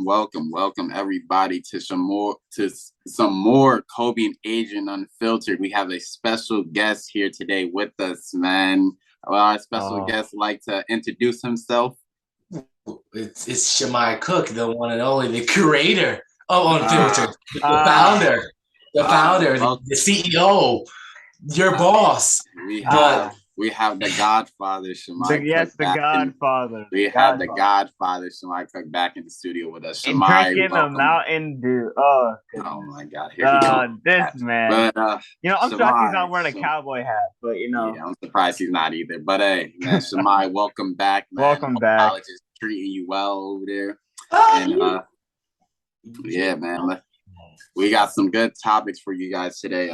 welcome everybody to some more Kobei and Adrian Unfiltered. We have a special guest here today with us, man. Well, our special guest like to introduce himself. It's Shemai Cook, the one and only, the creator of Unfiltered, the founder, the CEO, your boss. We have the Godfather, Shemai. The Godfather. We have the Godfather, Shemai Cook, back in the studio with us. And drinking a Mountain Dew. Oh my God! Here we go. This man. But, I'm Shemai, shocked he's not wearing a cowboy hat. But yeah, I'm surprised he's not either. But hey, man, Shemai, welcome back, man. Welcome back. College is treating you well over there. Yeah, man. We got some good topics for you guys today.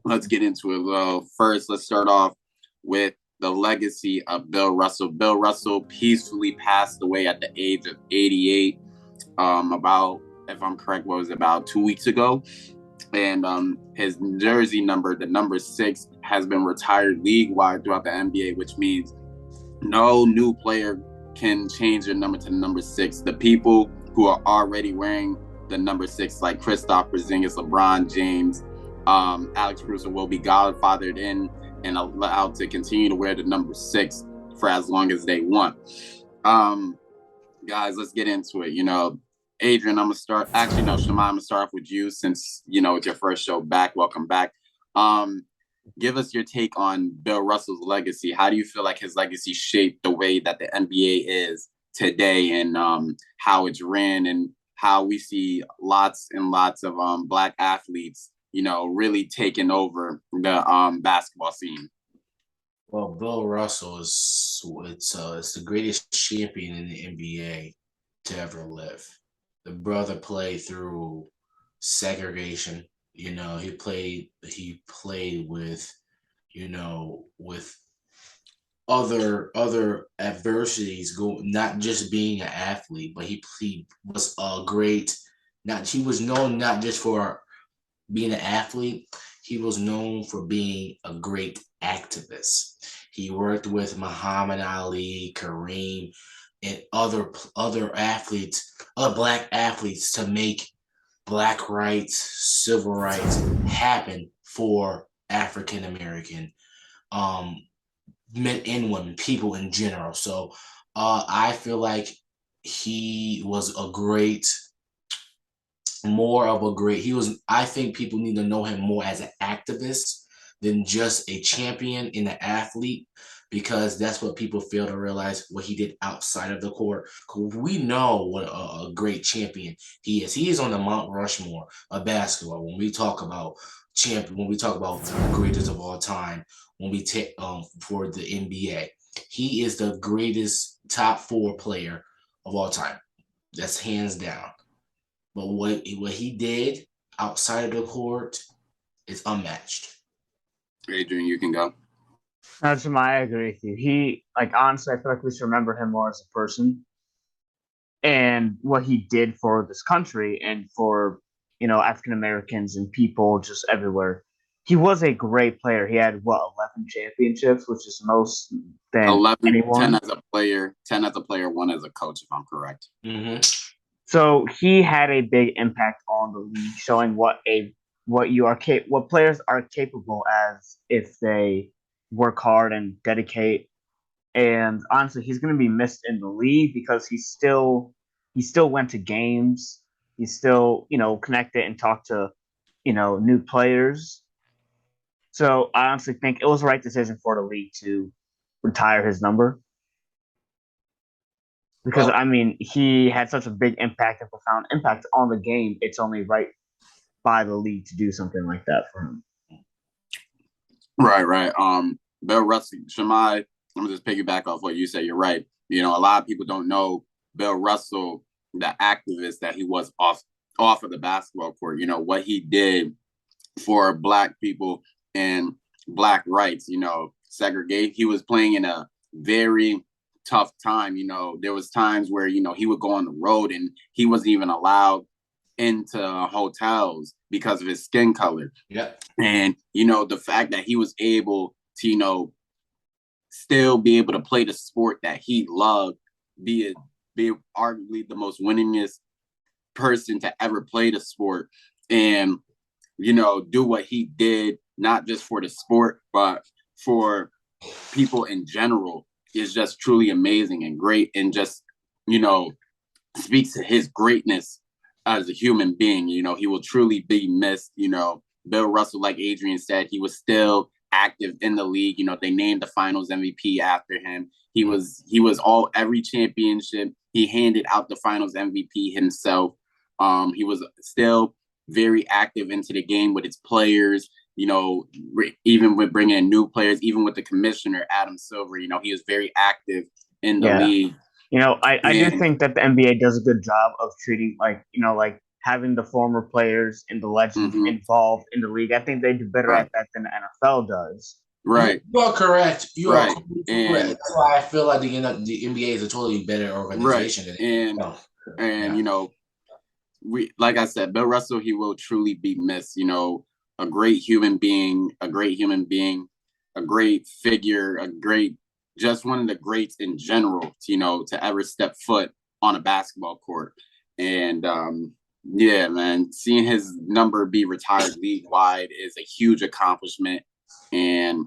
Let's get into it. Well, first, let's start off with the legacy of Bill Russell. Bill Russell peacefully passed away at the age of 88. About, if I'm correct, about 2 weeks ago. And his jersey number, the number 6, has been retired league-wide throughout the NBA, which means no new player can change their number to the number 6. The people who are already wearing the number 6, like Kristaps Porzingis, LeBron James, Alex Caruso, will be godfathered in and allowed to continue to wear the number 6 for as long as they want. Guys, let's get into it. Adrian, I'm gonna start. Actually, no, Shemai, I'm gonna start off with you since it's your first show back. Welcome back. Give us your take on Bill Russell's legacy. How do you feel like his legacy shaped the way that the NBA is today, and how it's ran, and how we see lots and lots of Black athletes, really taking over the basketball scene? Well, Bill Russell it's the greatest champion in the NBA to ever live. The brother played through segregation. He played with, with other adversities, not just being an athlete, but he was a great. He was known not just for being an athlete. He was known for being a great activist. He worked with Muhammad Ali, Kareem, and other athletes, other Black athletes, to make Black rights, civil rights happen for African American men and women, people in general. So I feel like he was I think people need to know him more as an activist than just a champion and an athlete, because that's what people fail to realize, what he did outside of the court. We know what a great champion he is. He is on the Mount Rushmore of basketball. When we talk about the greatest of all time, when we take for the NBA, he is the greatest top 4 player of all time. That's hands down. But what he did outside of the court is unmatched. Adrian, you can go. That's I agree with you. He, honestly, I feel like we should remember him more as a person and what he did for this country and for, African Americans and people just everywhere. He was a great player. He had 11 championships, which is most than 11, anyone. 10 as a player, 1 as a coach, if I'm correct. Mm-hmm. So he had a big impact on the league, showing what players are capable as if they work hard and dedicate. And honestly, he's going to be missed in the league because he still went to games. He still, connected and talked to, new players. So I honestly think it was the right decision for the league to retire his number. Because, he had such a big impact and profound impact on the game. It's only right by the league to do something like that for him. Right. Bill Russell, Shemai, let me just piggyback off what you said. You're right. A lot of people don't know Bill Russell, the activist that he was off of the basketball court. What he did for Black people and Black rights. Segregate. He was playing in a very tough time. There was times where he would go on the road and he wasn't even allowed into hotels because of his skin color. Yeah. And the fact that he was able to still be able to play the sport that he loved, be arguably the most winningest person to ever play the sport and, you know, do what he did, not just for the sport, but for people in general, is just truly amazing and great, and just, you know, speaks to his greatness as a human being. You know, he will truly be missed. You know, Bill Russell, like Adrian said, he was still active in the league. You know, they named the finals MVP after him. He was every championship. He handed out the finals MVP himself. He was still very active into the game with his players. You know, even with bringing in new players, even with the commissioner, Adam Silver, you know, he was very active in the league. You know, I do think that the NBA does a good job of treating, like, you know, like having the former players and the legends involved in the league. I think they do better at that than the NFL does. Right. You are correct. You are correct. And that's why I feel like the NBA is a totally better organization. Right. And you know, like I said, Bill Russell, he will truly be missed. You know, a great human being, a great figure, just one of the greats in general, you know, to ever step foot on a basketball court. And yeah, man, seeing his number be retired league-wide is a huge accomplishment. And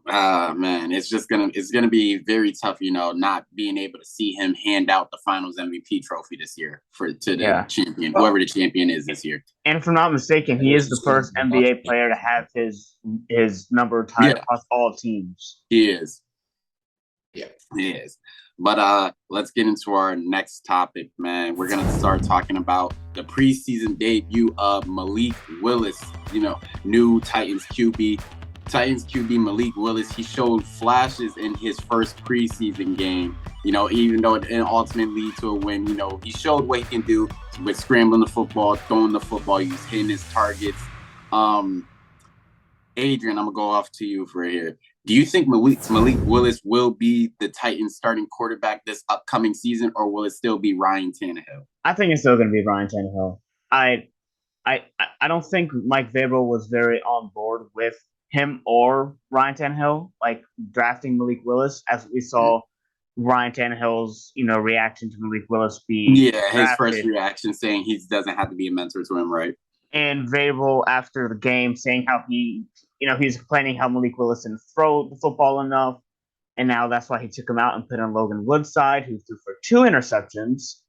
man, it's gonna be very tough, you know, not being able to see him hand out the Finals MVP trophy this year to the champion, whoever the champion is this year. And if I'm not mistaken, he is the first NBA player to have his number tied across all teams. He is. Yeah, he is. But let's get into our next topic, man. We're gonna start talking about the preseason debut of Malik Willis. You know, new Titans QB Malik Willis. He showed flashes in his first preseason game. You know, even though it didn't ultimately lead to a win, you know, he showed what he can do with scrambling the football, throwing the football, he's hitting his targets. Adrian, I'm gonna go off to you for here. Do you think Malik Willis will be the Titans starting quarterback this upcoming season, or will it still be Ryan Tannehill? I think it's still going to be Ryan Tannehill. I don't think Mike Vrabel was very on board with him or Ryan Tannehill, like drafting Malik Willis, as we saw Ryan Tannehill's, you know, reaction to Malik Willis being his first reaction saying he doesn't have to be a mentor to him, right? And Vrabel after the game saying how he's complaining how Malik Willis didn't throw the football enough, and now that's why he took him out and put in Logan Woodside, who threw for 2 interceptions.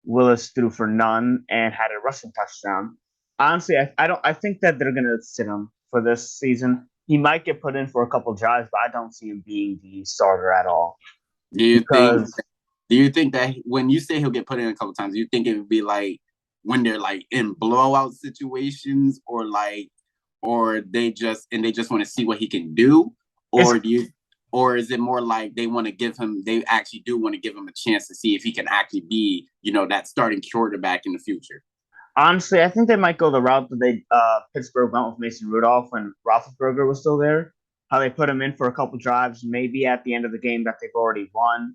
Willis threw for none and had a rushing touchdown. Honestly, I think that they're gonna sit him for this season. He might get put in for a couple drives, but I don't see him being the starter at all. Do you think that when you say he'll get put in a couple times, do you think it would be like when they're like in blowout situations, or they just want to see what he can do, or is it more like they actually do want to give him a chance to see if he can actually be, you know, that starting quarterback in the future? Honestly, I think they might go the route that Pittsburgh went with Mason Rudolph when Roethlisberger was still there. How they put him in for a couple drives, maybe at the end of the game that they've already won,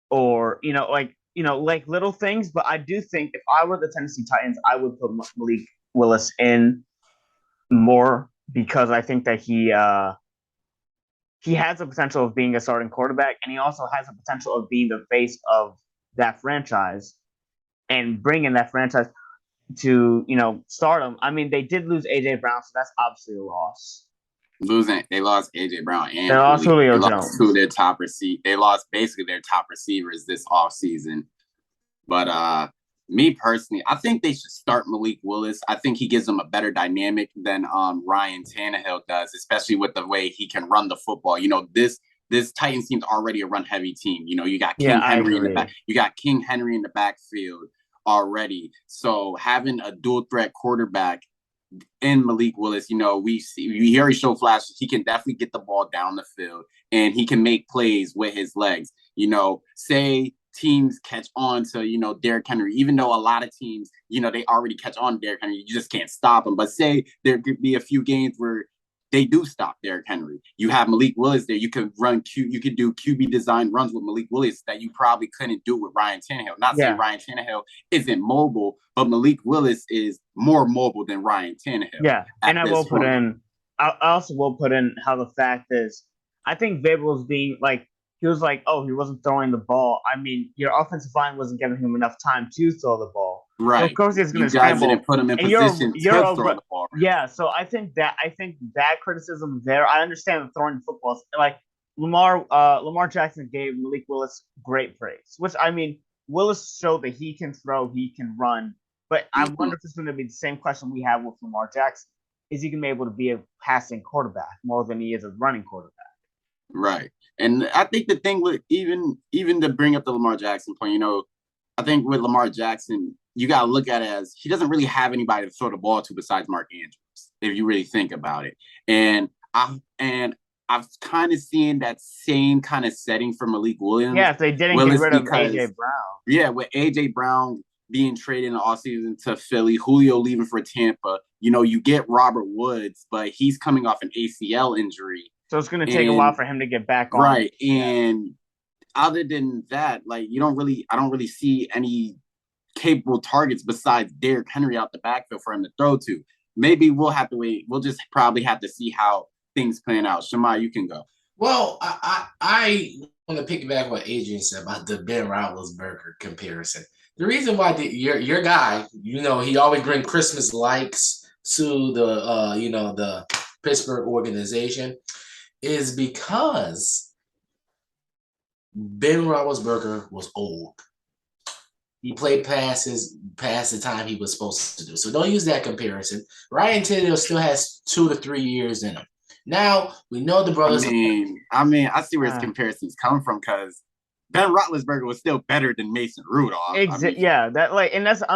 or like little things. But I do think if I were the Tennessee Titans, I would put Malik Willis in more, because I think that he has the potential of being a starting quarterback, and he also has the potential of being the face of that franchise and bringing that franchise to, you know, stardom. I mean, they did lose AJ Brown, so that's obviously a loss. They lost AJ Brown and they lost Julio Jones. They lost basically their top receivers this offseason. But me personally, I think they should start Malik Willis. I think he gives them a better dynamic than Ryan Tannehill does, especially with the way he can run the football. You know, this Titans team's already a run-heavy team. You know, you got King Henry in the back. You got King Henry in the backfield already. So having a dual threat quarterback in Malik Willis, you know, we already show flashes. He can definitely get the ball down the field, and he can make plays with his legs. You know, say teams catch on to, you know, Derrick Henry, even though a lot of teams, you know, they already catch on to Derrick Henry, you just can't stop him. But say there could be a few games where they do stop Derrick Henry. You have Malik Willis there. You can you could do QB design runs with Malik Willis that you probably couldn't do with Ryan Tannehill. Not saying Ryan Tannehill isn't mobile, but Malik Willis is more mobile than Ryan Tannehill. Yeah, and I also will put in how the fact is, I think Vrabel is being like, he was like, oh, he wasn't throwing the ball. I mean, your offensive line wasn't giving him enough time to throw the ball. Right. So of course he's going to You guys scramble. didn't put him in And position you're to throw the ball. Yeah, so I think that criticism there. I understand the throwing the footballs. Like Lamar Jackson gave Malik Willis great praise, which I mean, Willis showed that he can throw, he can run. But I wonder if it's going to be the same question we have with Lamar Jackson. Is he going to be able to be a passing quarterback more than he is a running quarterback? Right. And I think the thing with even to bring up the Lamar Jackson point, I think with Lamar Jackson, you got to look at it as he doesn't really have anybody to throw the ball to besides Mark Andrews, if you really think about it. And I've kind of seen that same kind of setting for Malik Williams. Yeah, if they didn't get rid of A.J. Brown. Yeah, with A.J. Brown being traded in the offseason to Philly, Julio leaving for Tampa, you get Robert Woods, but he's coming off an ACL injury. So it's going to take a while for him to get back on. Right, and other than that, I don't really see any capable targets besides Derrick Henry out the backfield for him to throw to. Maybe we'll have to wait. We'll just probably have to see how things plan out. Shemai, you can go. Well, I want to piggyback what Adrian said about the Ben Roethlisberger comparison. The reason why your guy, he always brings Christmas likes to the Pittsburgh organization is because Ben Roethlisberger was old. He played past the time he was supposed to do. So don't use that comparison. Ryan Tannehill still has 2 to 3 years in him. Now we know the brothers. I see where his comparisons come from because Ben Roethlisberger was still better than Mason Rudolph. Yeah, that and that's it's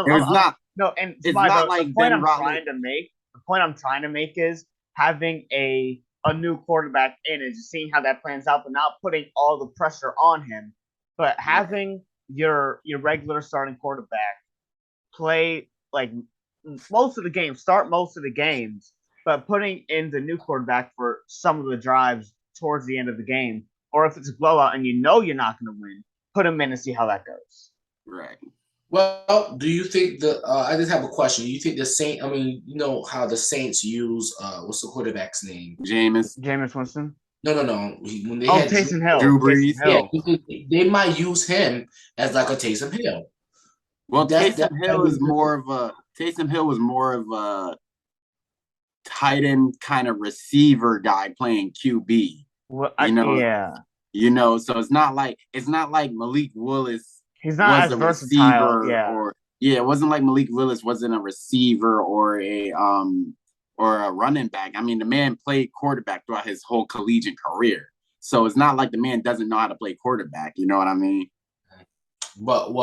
not like the point The point I'm trying to make is having a new quarterback in and just seeing how that plans out, but not putting all the pressure on him, but having your regular starting quarterback play most of the games, start most of the games, but putting in the new quarterback for some of the drives towards the end of the game, or if it's a blowout and you're not going to win, put him in and see how that goes. Right. Well, do you think I just have a question. Do you think the Saints, how the Saints use, what's the quarterback's name? Jameis Winston? No. When they had Taysom Hill. Drew Brees. Yeah, they might use him as like a Taysom Hill. Well, Taysom Hill was more of a tight end kind of receiver guy playing QB. Well, so it's not like Malik Willis. He's not as versatile. It wasn't like Malik Willis wasn't a receiver or a running back. I mean, the man played quarterback throughout his whole collegiate career. So it's not like the man doesn't know how to play quarterback. You know what I mean? But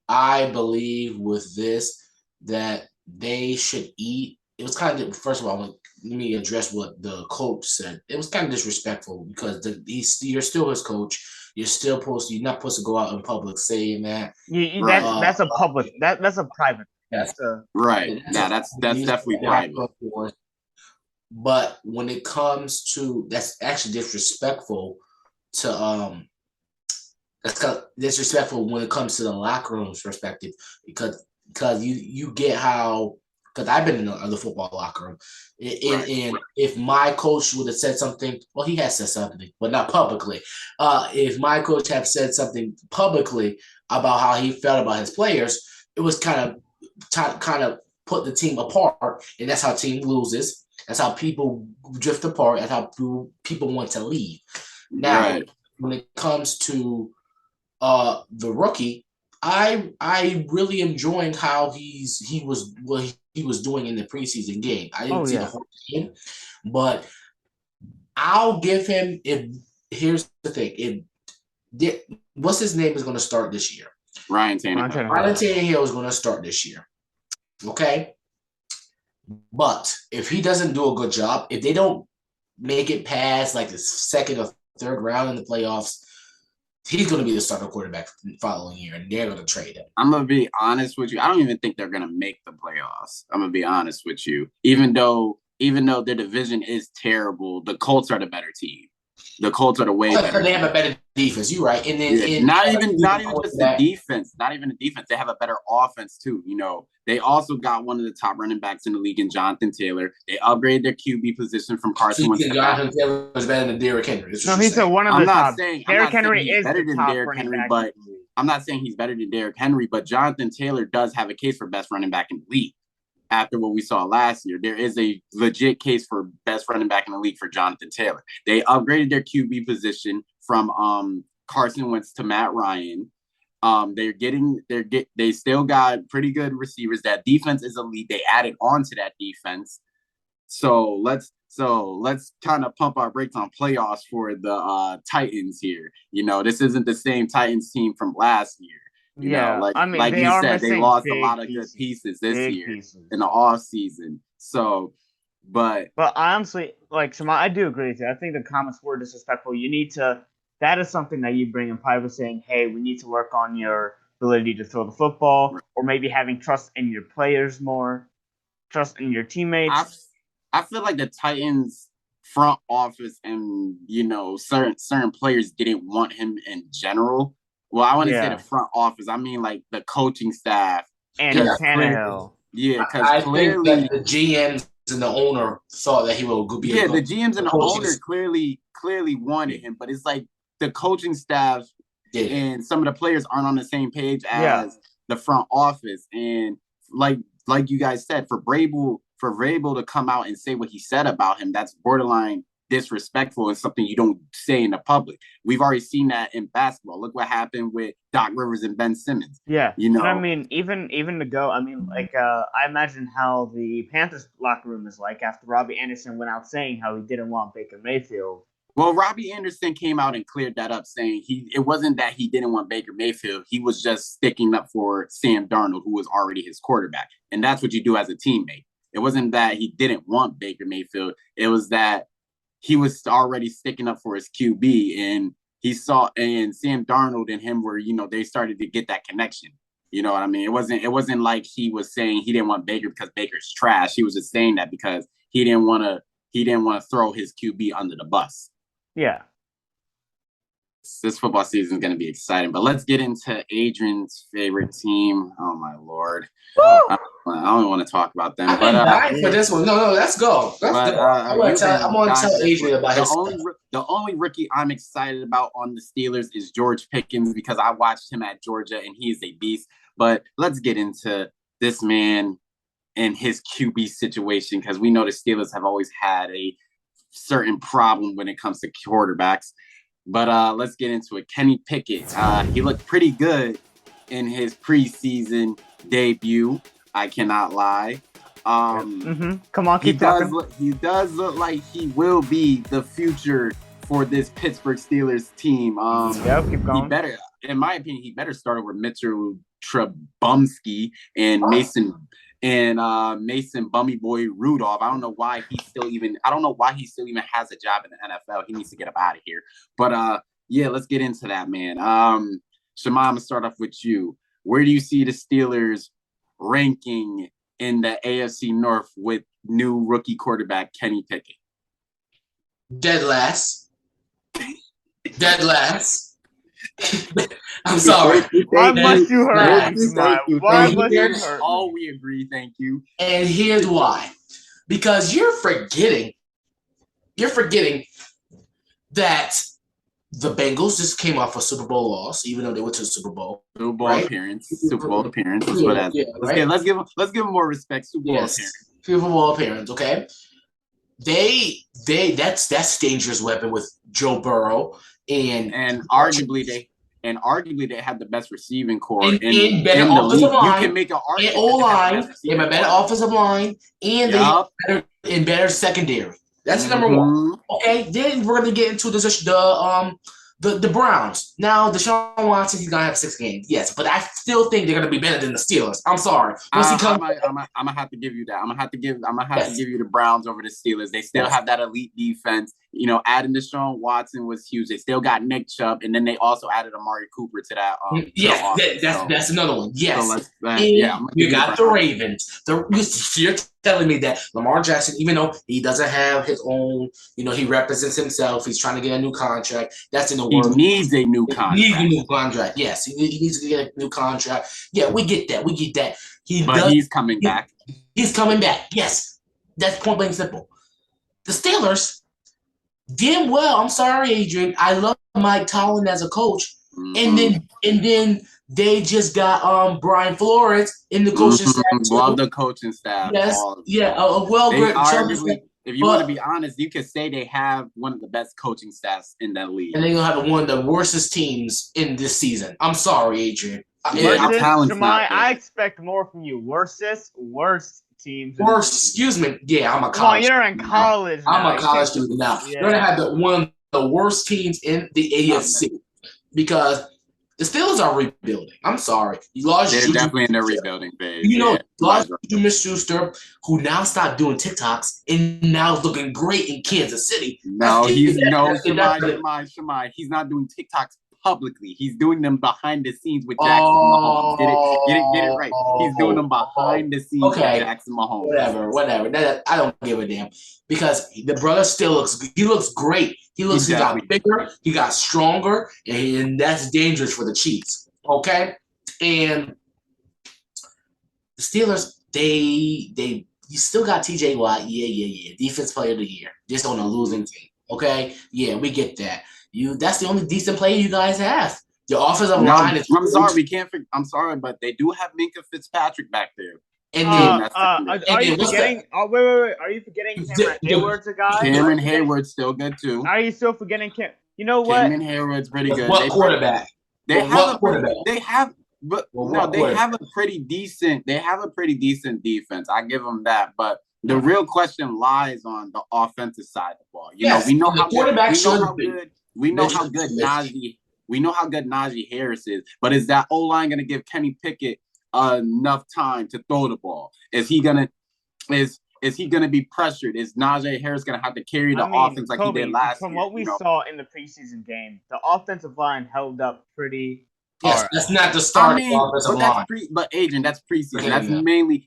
I believe with this that they should eat. It was kind of, first of all, let me address what the coach said. It was kind of disrespectful because you're still his coach. You're not supposed to go out in public saying that. That's a public. That's a private. That's definitely private. But when it comes to, that's actually disrespectful to disrespectful when it comes to the locker room's perspective because you get how. Because I've been in the football locker room, and if my coach would have said something, well, he has said something, but not publicly. If my coach had said something publicly about how he felt about his players, it was kind of put the team apart, and that's how team loses. That's how people drift apart. That's how people want to leave. Now, when it comes to the rookie, I really enjoying how he was doing in the preseason game. I didn't see the whole game, but I'll give him. Here's the thing: what's his name is going to start this year? Ryan Tannehill. Ryan Tannehill is going to start this year. Okay, but if he doesn't do a good job, if they don't make it past like the second or third round in the playoffs, he's going to be the starting quarterback the following year, and they're going to trade him. I'm going to be honest with you. I don't even think they're going to make the playoffs. I'm going to be honest with you. Even though their division is terrible, the Colts are the better team. The Colts are the way better. They have a better defense. You're right. And then not even just the defense. Not even the defense. They have a better offense too. You know, they also got one of the top running backs in the league in Jonathan Taylor. They upgraded their QB position from Carson Wentz. Jonathan Taylor is better than Derrick Henry. No, he's one of the top. Derrick Henry is better the than Derrick Henry, but I'm not saying he's better than Derrick Henry. But Jonathan Taylor does have a case for best running back in the league. After what we saw last year, there is a legit case for best running back in the league for Jonathan Taylor. They upgraded their QB position from Carson Wentz to Matt Ryan. They still got pretty good receivers. That defense is elite. They added on to that defense. So let's kind of pump our brakes on playoffs for the Titans here. You know, this isn't the same Titans team from last year. You know, like you said, they lost a lot of good pieces this year in the off season. So, but honestly, like Shema, I do agree with you. I think the comments were disrespectful. You need to. That is something that you bring in private, saying, "Hey, we need to work on your ability to throw the football, or maybe having trust in your players more, trust in your teammates." I feel like the Titans front office and certain players didn't want him in general. Well, I want to say the front office. I mean, like the coaching staff and Tannehill. Yeah, because clearly think that the GMs and the owner thought that he would be. Yeah, the GMs and the owner clearly wanted him, but it's like the coaching staff and some of the players aren't on the same page as the front office. And like you guys said, for Vrabel to come out and say what he said about him, that's borderline disrespectful and something you don't say in the public. We've already seen that in basketball. Look what happened with Doc Rivers and Ben Simmons. Yeah, you know. And I mean, even to go. I mean, like I imagine how the Panthers locker room is like after Robbie Anderson went out saying how he didn't want Baker Mayfield. Well, Robbie Anderson came out and cleared that up, saying it wasn't that he didn't want Baker Mayfield. He was just sticking up for Sam Darnold, who was already his quarterback, and that's what you do as a teammate. It wasn't that he didn't want Baker Mayfield. It was that he was already sticking up for his QB, and and Sam Darnold and him were, they started to get that connection. You know what I mean? It wasn't like he was saying he didn't want Baker because Baker's trash. He was just saying that because he didn't want to throw his QB under the bus. Yeah. This football season is going to be exciting, but let's get into Adrian's favorite team. Oh my Lord. I don't want to talk about them. For this one. No, let's go. I'm going to tell Adrian about his The only rookie I'm excited about on the Steelers is George Pickens because I watched him at Georgia and he is a beast. But let's get into this man and his QB situation because we know the Steelers have always had a certain problem when it comes to quarterbacks. But let's get into it. Kenny Pickett, he looked pretty good in his preseason debut. I cannot lie. Come on, keep talking. He does look like he will be the future for this Pittsburgh Steelers team. Keep going. He better, in my opinion, he better start over Mitchell Trubisky and Mason Bummy Boy Rudolph. I don't know why he still even has a job in the NFL. He needs to get up out of here. But let's get into that, man. Shema, I'm gonna start off with you. Where do you see the Steelers ranking in the AFC North with new rookie quarterback Kenny Pickett? Dead last. I'm sorry. Why must you hurt me? All we agree, thank you. And here's why. Because you're forgetting that the Bengals just came off a Super Bowl loss, even though they went to the Super Bowl. Super Bowl appearance. Let's give them more respect. Super Bowl appearance. Okay. That's dangerous weapon with Joe Burrow and arguably they have the best receiving core in better offensive line. You can make an argument. O-line, they have a better offensive line, and they have better secondary. That's number one. Okay, then we're gonna get into the Browns. Now, Deshaun Watson, he's gonna have 6 games, yes, but I still think they're gonna be better than the Steelers. I'm sorry. I'm gonna have to give you that. I'm gonna have to give you the Browns over the Steelers. They still have that elite defense, adding Deshaun Watson was huge. They still got Nick Chubb, and then they also added Amari Cooper to that. That's another one. Yes. So you got the Ravens. You're telling me that Lamar Jackson, even though he doesn't have his own, he represents himself. He's trying to get a new contract. That's in the He world. needs a new contract. He needs a new contract. Yes, he needs to get a new contract. Yeah, we get that. He's coming back. He's coming back. Yes, that's point blank simple. The Steelers, damn well. I'm sorry, Adrian. I love Mike Tomlin as a coach, and then they just got Brian Flores in the coaching staff. Love the coaching staff. Yes, if you want to be honest, you could say they have one of the best coaching staffs in that league, and they're gonna have one of the worstest teams in this season. I'm sorry, Adrian. I expect more from you. Worst teams. Excuse me. Yeah, I'm a college. You're in college. I'm a college student now. Yeah. You're gonna have one of the worst teams in the AFC because the Steelers are rebuilding. I'm sorry. You lost. They're definitely in their rebuilding phase. Lost Juju Smith-Schuster, who now stopped doing TikToks and now is looking great in Kansas City. No, He's not doing TikToks publicly. He's doing them behind the scenes with Jackson Mahomes. Get it right. He's doing them behind the scenes with Jackson Mahomes. Whatever. I don't give a damn because the brother still looks great. He got bigger, he got stronger, and that's dangerous for the Chiefs. Okay? And the Steelers, you still got TJ Watt. Yeah. Defense player of the year. Just on a losing team. Okay? Yeah, we get that. That's the only decent player you guys have. Your offensive line is. I'm sorry, I'm sorry, but they do have Minka Fitzpatrick back there. And then, are you forgetting? Wait. Are you forgetting Cameron Hayward's a guy? Cameron Hayward's still good too. Are you still forgetting You know what? Cameron Hayward's pretty good. What quarterback? They have a pretty decent. They have a pretty decent defense. I give them that, but. The real question lies on the offensive side of the ball. We know how good. We know how good Najee Harris is, but is that O-line going to give Kenny Pickett enough time to throw the ball? Is he going to be pressured? Is Najee Harris going to have to carry the offense like he did last year? From what we saw in the preseason game, the offensive line held up pretty. Yes, that's not the starting offensive line. But Adrian, that's preseason.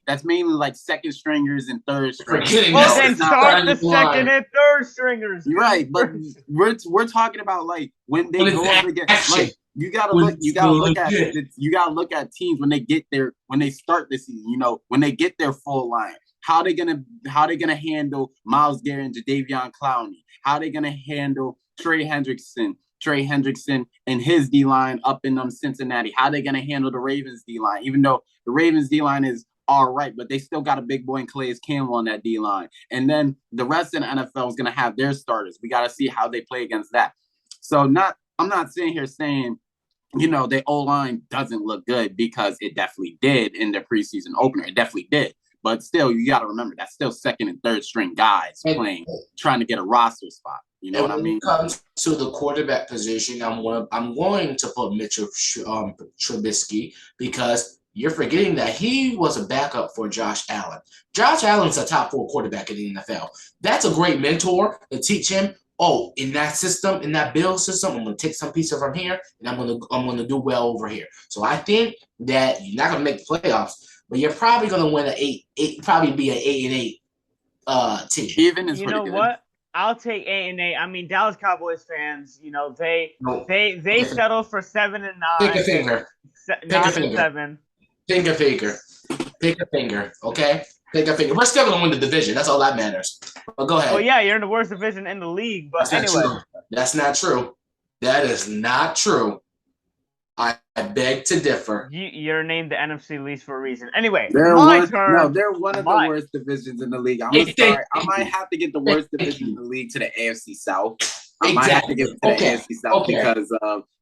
That's mainly like second stringers and third stringers. Then start the second and third stringers. Right, but we're talking about like when they go over against. Like you gotta look at teams when they get there, when they start the season. When they get their full line. How they gonna handle Myles Garrett and Jadeveon Clowney? How they gonna handle Trey Hendrickson and his D-line up in Cincinnati? How they going to handle the Ravens D-line? Even though the Ravens D-line is all right, but they still got a big boy in Calais Campbell on that D-line. And then the rest of the NFL is going to have their starters. We got to see how they play against that. So I'm not sitting here saying, the O-line doesn't look good because it definitely did in the preseason opener. It definitely did. But still, you got to remember, that's still second and third string guys trying to get a roster spot. You know what I mean? When it comes to the quarterback position, I'm going to put Mitchell Trubisky because you're forgetting that he was a backup for Josh Allen. Josh Allen's a top 4 quarterback in the NFL. That's a great mentor to teach him. Oh, in that system, in that build system, I'm going to take some pieces from here, and I'm going to do well over here. So I think that you're not going to make the playoffs, but you're probably going to win probably be an 8-8 team. Even is pretty good. What? I'll take 8-8. I mean, Dallas Cowboys fans, they settled for 7-9. Pick a finger. 9-7. Pick a finger. Okay. Pick a finger. We're still gonna win the division. That's all that matters. But go ahead. Well, yeah, you're in the worst division in the league. But That's not true. That is not true. I beg to differ. You're named the NFC least for a reason. Anyway, they're one of the worst divisions in the league. I'm sorry. I might have to get the worst division in the league to the AFC South. I might have to get it to the AFC South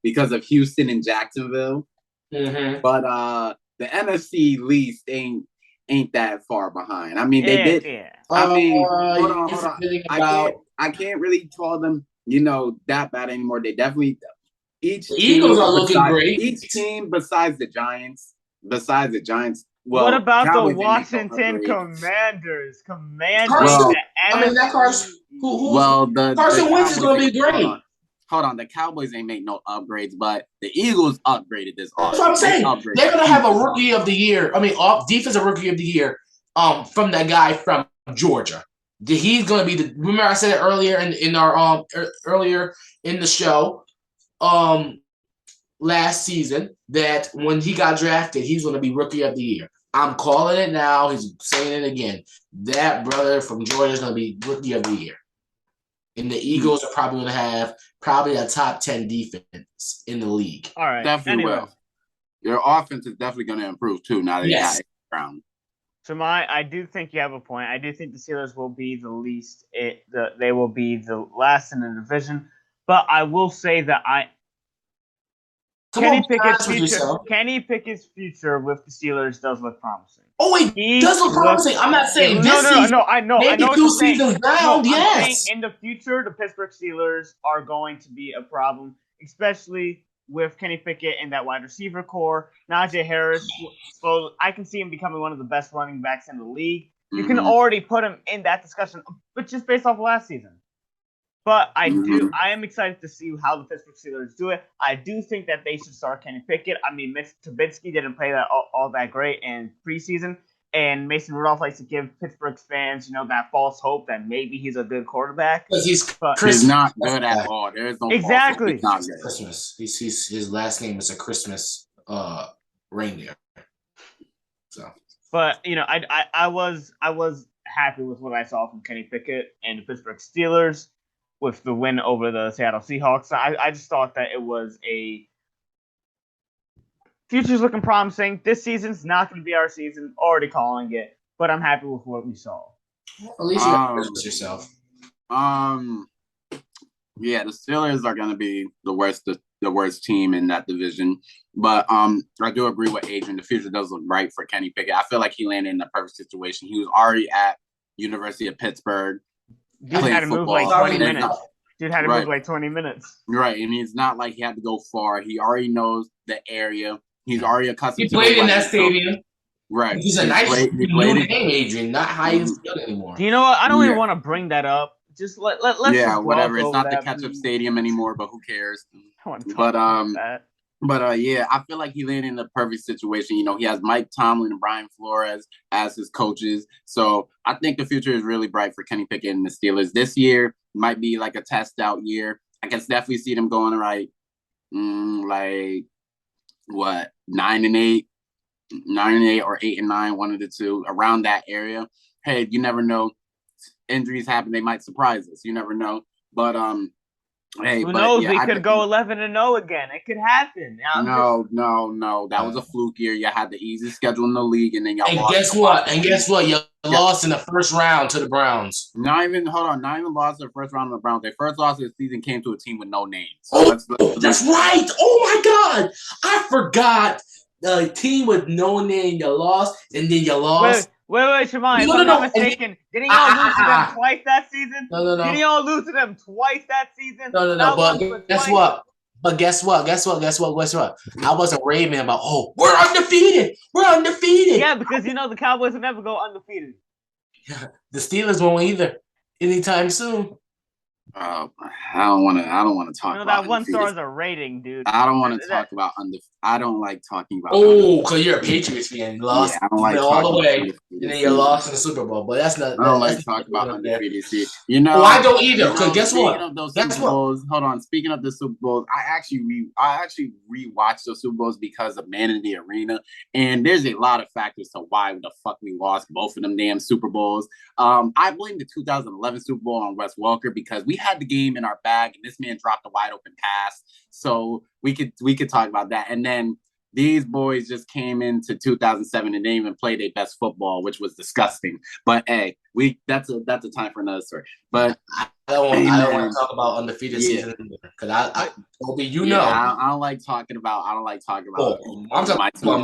because of Houston and Jacksonville. Mm-hmm. But the NFC least ain't that far behind. I mean, they did. Yeah. I mean, hold on. I can't really call them, that bad anymore. They definitely. Eagles are looking great. Each team besides the Giants. Well, what about the Washington Commanders? That Well, Carson Wentz is going to be great. Hold on, the Cowboys ain't make no upgrades, but the Eagles upgraded this offseason. That's what I'm saying. They're going to have a rookie of the year. I mean, defensive rookie of the year from that guy from Georgia. He's going to be the. Remember, I said it earlier in our earlier in the show, last season that when he got drafted, he's going to be rookie of the year. I'm calling it now. He's saying it again. That brother from Georgia is going to be rookie of the year. And the Eagles are probably going to have a top 10 defense in the league. All right. Definitely will. Your offense is definitely going to improve, too, now that you got it around. So I do think you have a point. I do think the Steelers will be the least. They will be the last in the division. But I will say that Kenny Pickett's future with the Steelers does look promising. Oh wait, does look promising. I'm not saying this season. No, I know. Maybe I know 2 seasons down. Yes. I'm saying in the future, the Pittsburgh Steelers are going to be a problem, especially with Kenny Pickett and that wide receiver core. Najee Harris, I can see him becoming one of the best running backs in the league. You can already put him in that discussion, but just based off of last season. But I am excited to see how the Pittsburgh Steelers do it. I do think that they should start Kenny Pickett. I mean, Mitch Trubisky didn't play that all that great in preseason, and Mason Rudolph likes to give Pittsburgh fans, that false hope that maybe he's a good quarterback. Because he's not good at all. There is no exactly. False hope. Christmas. His last name is a Christmas reindeer. So, but I was happy with what I saw from Kenny Pickett and the Pittsburgh Steelers. With the win over the Seattle Seahawks, I just thought that it was future's looking promising. This season's not going to be our season. Already calling it, but I'm happy with what we saw. At least you got yourself. Yeah, the Steelers are going to be the worst team in that division. But I do agree with Adrian. The future does look bright for Kenny Pickett. I feel like he landed in the perfect situation. He was already at University of Pittsburgh. Dude had to move like 20 minutes. Right, and it's not like he had to go far. He already knows the area. He's already accustomed to played in that stadium. Right. He's a nice new name, Adrian, not high as anymore. Do you know what? I don't even want to bring that up. Just let's whatever. It's not the catch-up stadium anymore, but who cares? I want to talk about that. But yeah, I feel like he landed in the perfect situation. He has Mike Tomlin and Brian Flores as his coaches. So I think the future is really bright for Kenny Pickett and the Steelers. This year might be like a test out year. I can definitely see them going like 9-8, 9-8 or 8-9, one of the two, around that area. Hey, you never know. Injuries happen; they might surprise us. You never know. But hey, who knows? We could go 11-0 again. It could happen. No. That was a fluke year. You had the easiest schedule in the league, and then y'all lost. Guess what? You lost in the first round to the Browns. Not even lost the first round of the Browns. Their first loss of the season came to a team with no names. So that's right. Oh my God, I forgot. The team with no name, you lost, and then you lost. Wait, Shimon, if I'm not mistaken, didn't y'all lose to them twice that season? No. Didn't y'all lose to them twice that season? No. But guess what? Guess what? I wasn't raving about, we're undefeated. Yeah, because the Cowboys will never go undefeated. Yeah, the Steelers won't either anytime soon. I don't want to talk about that 1 star is a rating, dude. I don't want to talk about I don't like talking about. Oh, because you're a Patriots fan. You lost all the way, and then you lost in the Super Bowl. But that's not. I don't like talking about undefeated. I don't either. Because guess what? Hold on. Speaking of the Super Bowls, I actually rewatched those Super Bowls because of Man in the Arena, and there's a lot of factors to why the fuck we lost both of them damn Super Bowls. I blame the 2011 Super Bowl on Wes Welker because we had the game in our bag, and this man dropped a wide open pass. So we could talk about that. And then these boys just came into 2007 and didn't even play their best football, which was disgusting. But hey, that's a time for another story. But I don't want to talk about undefeated season because I don't like talking about. I'm talking about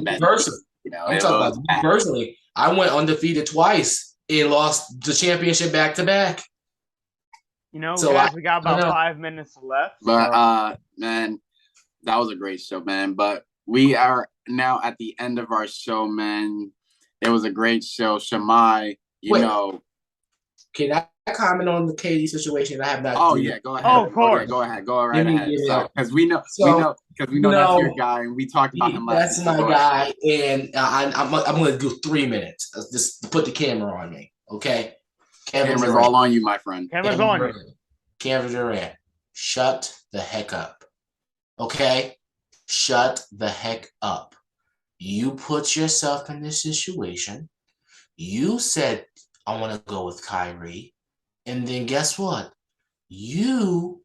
me personally. I'm talking about me personally. I went undefeated twice and lost the championship back to back. Guys, we got about 5 minutes left. But man, that was a great show, man. But we are now at the end of our show, man. It was a great show. Shammai, Can comment on the KD situation? I have not. Oh yeah, go ahead. Oh, of course. Okay, go ahead. Go right ahead. So, because we know that's your guy, and we talked about him last week. That's my guy, and I'm going to do 3 minutes. Just put the camera on me, okay? Camera's all on you, my friend. Camera's on you. Kevin Durant, shut the heck up, okay? Shut the heck up. You put yourself in this situation. You said, I want to go with Kyrie. And then guess what? You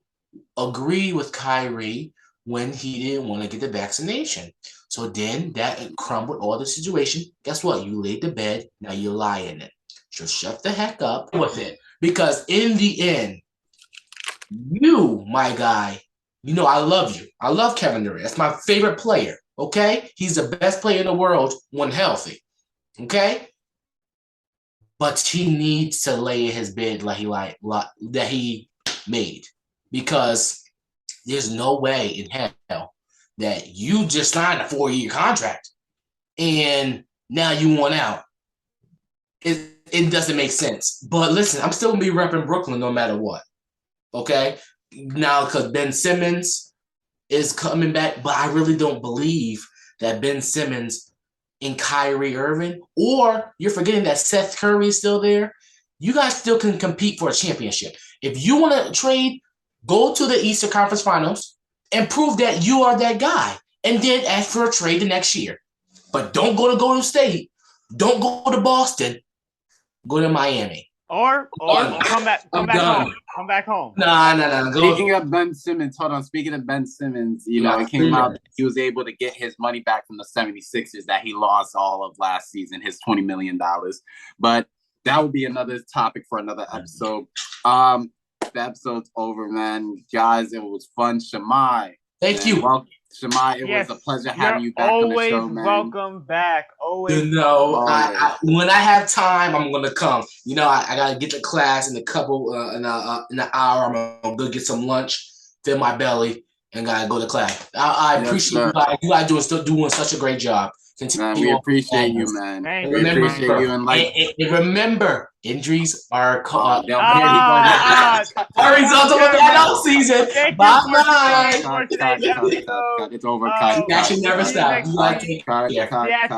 agree with Kyrie when he didn't want to get the vaccination. So then that crumbled all the situation. Guess what? You laid the bed. Now you lie in it. So shut the heck up with it. Because in the end, you, my guy, you know I love you. I love Kevin Durant. That's my favorite player. Okay? He's the best player in the world when healthy. Okay? But he needs to lay in his bed that he made, because there's no way in hell that you just signed a 4-year contract and now you want out. It doesn't make sense. But listen, I'm still gonna be repping Brooklyn no matter what. Okay, now because Ben Simmons is coming back, but I really don't believe that Ben Simmons and Kyrie Irving, or you're forgetting that Seth Curry is still there. You guys still can compete for a championship. If you want to trade, go to the Eastern Conference Finals and prove that you are that guy, and then ask for a trade the next year. But don't go to Golden State. Don't go to Boston. Go to Miami. Or come back home. Come back home. Nah. Speaking of Ben Simmons, it came out that he was able to get his money back from the 76ers that he lost all of last season, his $20 million. But that would be another topic for another episode. The episode's over, man. Guys, it was fun. Shamai. Thank you. Welcome. Shamai, it was a pleasure having you back on the show, man. Welcome back. Always. When I have time, I'm gonna come. I gotta get to class in a couple in an hour. I'm gonna go get some lunch, fill my belly, and gotta go to class. I appreciate you guys. You guys still doing such a great job. Man, we appreciate you, man. We appreciate you, and remember, injuries are caught. Our results of a bad off season. Bye. It's over. The action never stops. The action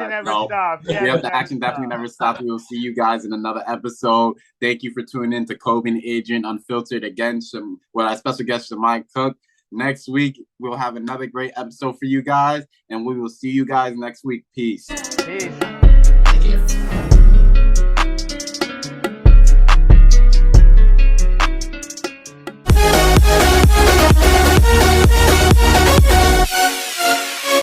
never stops. The action definitely never stops. We will see you guys in another episode. Thank you for tuning in to Kobei and Adrian Unfiltered. Again, our special guest, Mike Cook. Next week, we'll have another great episode for you guys, and we will see you guys next week. Peace. Peace. Thank you.